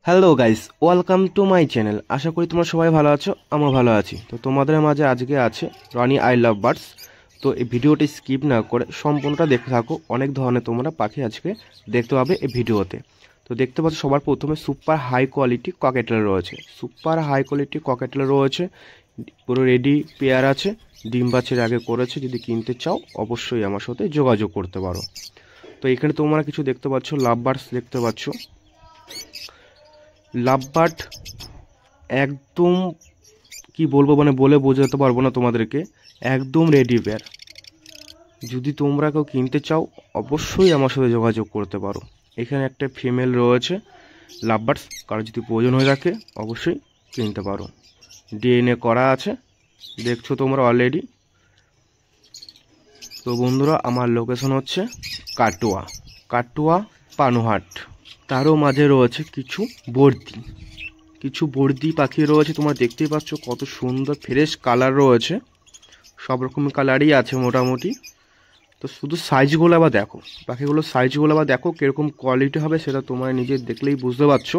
Hello guys, welcome to my channel. আশা করি তোমরা সবাই ভালো আছো, আমিও ভালো আছি। তো তোমাদের মাঝে আজকে আছে রনি আই লাভ বার্ডস। তো এই ভিডিওটি স্কিপ না করে সম্পূর্ণটা দেখতে থাকো। অনেক ধরনের তোমরা পাখি আজকে দেখতে পাবে এই ভিডিওতে। তো দেখতে পাচ্ছ সবার প্রথমে সুপার হাই কোয়ালিটি ককেটেল রয়েছে। সুপার হাই কোয়ালিটি ককেটেল রয়েছে, পুরো রেডি পেয়ার আছে, ডিম বাচ্চার আগে করেছে। যদি কিনতে চাও অবশ্যই আমার সাথে যোগাযোগ করতে পারো। তো এখানে তোমরা কিছু দেখতে পাচ্ছ, লাভ বার্ডস দেখতে পাচ্ছ। লাভবার্ড একদম কি বলবো, মানে বলে বোঝাতে পারবো না তোমাদেরকে, একদম রেডি পেয়ার। যদি তোমরা কেউ কিনতে চাও অবশ্যই আমার সাথে যোগাযোগ করতে পারো। এখানে একটা ফিমেল রয়েছে লাভবার্ডস, কারো যদি প্রয়োজন হয়ে থাকে অবশ্যই কিনতে পারো। ডিএনএ করা আছে, দেখছো তোমরা অলরেডি। তো বন্ধুরা, আমার লোকেশন হচ্ছে কাটোয়া, কাটোয়া পানুহাট। তারও মাঝে রয়েছে কিছু বর্দি পাখি রয়েছে। তোমরা দেখতেই পাচ্ছ কত সুন্দর ফ্রেশ কালার রয়েছে, সব রকম কালারই আছে মোটামুটি। তো শুধু সাইজগুলো আবার দেখো, পাখিগুলোর সাইজগুলো আবার দেখো কীরকম কোয়ালিটি হবে, সেটা তোমরা নিজে দেখলেই বুঝতে পারছো।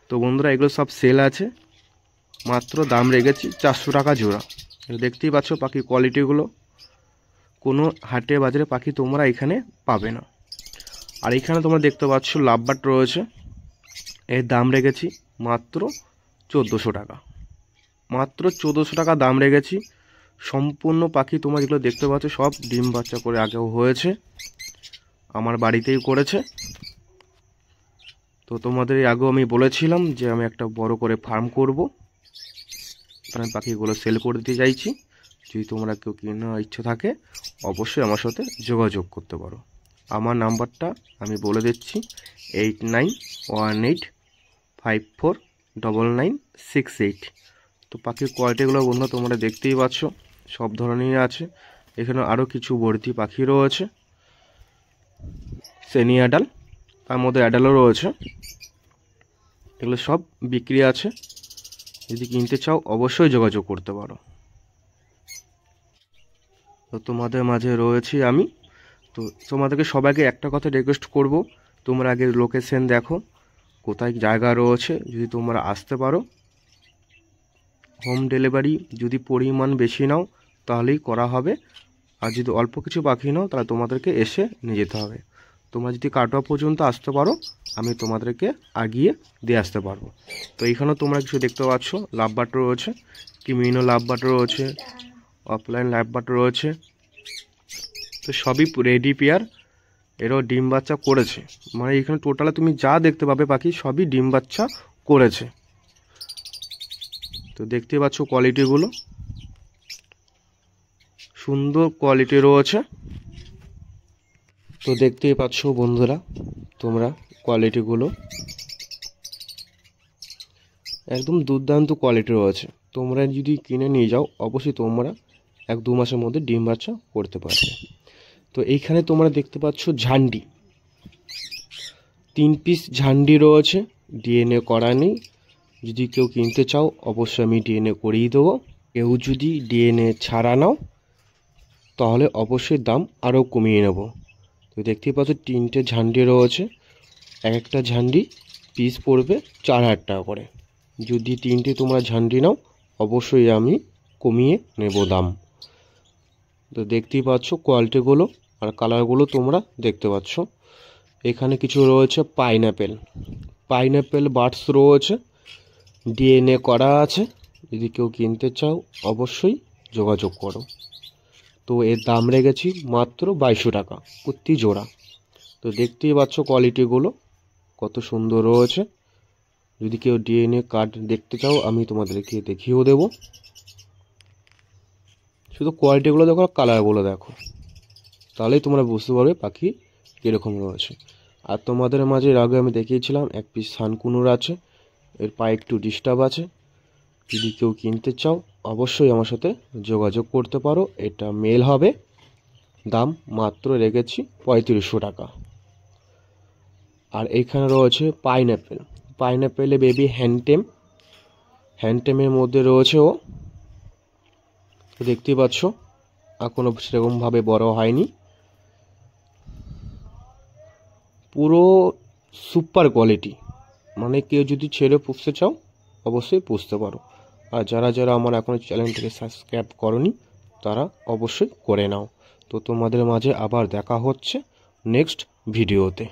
তো বন্ধুরা, এগুলো সব সেল আছে, মাত্র দাম রেখেছি 400 টাকা জোড়া। দেখতেই পাচ্ছ পাখি কোয়ালিটিগুলো, কোনো হাটে বাজারে পাখি তোমরা এখানে পাবে না। আর এখানে তোমরা দেখতে পাচ্ছ লাভবার্ড রয়েছে, এর দাম রেখেছি মাত্র 1400 টাকা। মাত্র 1400 টাকা দাম রেখেছি। সম্পূর্ণ পাখি তোমরা যেগুলো দেখতে পাচ্ছ সব ডিম বাচ্চা করে আগেও হয়েছে, আমার বাড়িতেই করেছে। তো তোমাদের আগেও আমি বলেছিলাম যে আমি একটা বড় করে ফার্ম করব, আমি পাখিগুলো সেল করে দিতে চাইছি। যদি তোমরা কেউ কেনার ইচ্ছে থাকে অবশ্যই আমার সাথে যোগাযোগ করতে পারো। আমার নাম্বারটা আমি বলে দিচ্ছি, 8918549968। তো পাখির কোয়ালিটিগুলো বন্ধু তোমরা দেখতেই পাচ্ছ, সব ধরনেরই আছে। এখানে আরও কিছু বর্তি পাখি রয়েছে, সেমি অ্যাডাল, তার মধ্যে অ্যাডালও রয়েছে। এগুলো সব বিক্রি আছে, যদি কিনতে চাও অবশ্যই যোগাযোগ করতে পারো। তো তোমাদের মাঝে রয়েছি আমি। তো তোমাদেরকে সবাইকে একটা কথা রিকোয়েস্ট করব, তোমরা আগে লোকেশন দেখো কোথায় জায়গা রয়েছে। যদি তোমরা আসতে পারো, হোম ডেলিভারি যদি পরিমাণ বেশি নাও তাহলেই করা হবে। আর যদি অল্প কিছু পাখি নাও তাহলে তোমাদেরকে এসে নিয়ে যেতে হবে। তোমরা যদি কাটোয়া পর্যন্ত আসতে পারো আমি তোমাদেরকে আগিয়ে দিয়ে আসতে পারবো। তো এইখানেও তোমরা কিছু দেখতে পাচ্ছ, লাভবার্ড রয়েছে, কিমিনো লাভবার্ড রয়েছে, অফলাইন লাভবার্ড রয়েছে। তো সবই রেডি পেয়ার, এরও ডিম বাচ্চা করেছে। মানে এখানে টোটালে তুমি যা দেখতে পাবে পাখি সবই ডিম বাচ্চা করেছে। তো দেখতে পাচ্ছ কোয়ালিটিগুলো, সুন্দর কোয়ালিটি রয়েছে। তো দেখতেই পাচ্ছ বন্ধুরা তোমরা কোয়ালিটিগুলো, একদম দুর্দান্ত কোয়ালিটি রয়েছে। তোমরা যদি কিনে নিয়ে যাও অবশ্যই তোমরা 1-2 মাসের মধ্যে ডিম বাচ্চা করতে পারবে। তো এইখানে তোমরা দেখতে পাচ্ছ ঝান্ডি, 3 পিস ঝান্ডি রয়েছে, ডিএনএ করা নেই। যদি কেউ কিনতে চাও অবশ্যই আমি ডিএনএ করিয়ে দেবো। কেউ যদি ডিএনএ ছাড়া নাও তাহলে অবশ্যই দাম আরও কমিয়ে নেব। তো দেখতেই পাচ্ছ 3টে ঝান্ডি রয়েছে, এক একটা ঝান্ডি পিস পড়বে 4000 টাকা করে। যদি 3টে তোমরা ঝান্ডি নাও অবশ্যই আমি কমিয়ে নেব দাম। তো দেখতেই পাচ্ছ কোয়ালিটিগুলো আর কালারগুলো তোমরা দেখতে পাচ্ছ। এখানে কিছু রয়েছে পাইনঅ্যাপেল বার্ডস রয়েছে, ডিএনএ করা আছে। যদি কেউ কিনতে চাও অবশ্যই যোগাযোগ করো। তো এর দাম রেখেছি মাত্র 2200 টাকা প্রতি জোড়া। তো দেখতেই পাচ্ছ কোয়ালিটিগুলো কত সুন্দর রয়েছে। যদি কেউ ডিএনএ কার্ড দেখতে চাও আমি তোমাদেরকে দেখিয়েও দেবো। শুধু কোয়ালিটিগুলো দেখো, কালারগুলো দেখো, তাহলেই তোমরা বুঝতে পারবে পাখি কীরকম রয়েছে। আর তোমাদের মাঝে আগে আমি দেখিয়েছিলাম এক পিস সানকুনুর আছে, এর পায়ে একটু ডিস্টার্ব আছে। যদি কেউ কিনতে চাও অবশ্যই আমার সাথে যোগাযোগ করতে পারো। এটা মেল হবে, দাম মাত্র রেখেছি 3500 টাকা। আর এইখানে রয়েছে পাইনঅ্যাপেলে বেবি হ্যান্ডটেমের মধ্যে রয়েছে ও, দেখতেই পাচ্ছ এখনো সেরকমভাবে বড় হয়নি। পুরো সুপার কোয়ালিটি, মানে কেউ যদি ছেড়ে পুষতে চাও অবশ্যই পুষতে পারো। আর যারা যারা আমার এখনও চ্যানেলটিকে সাবস্ক্রাইব করনি তারা অবশ্যই করে নাও। তো তোমাদের মাঝে আবার দেখা হচ্ছে নেক্সট ভিডিওতে।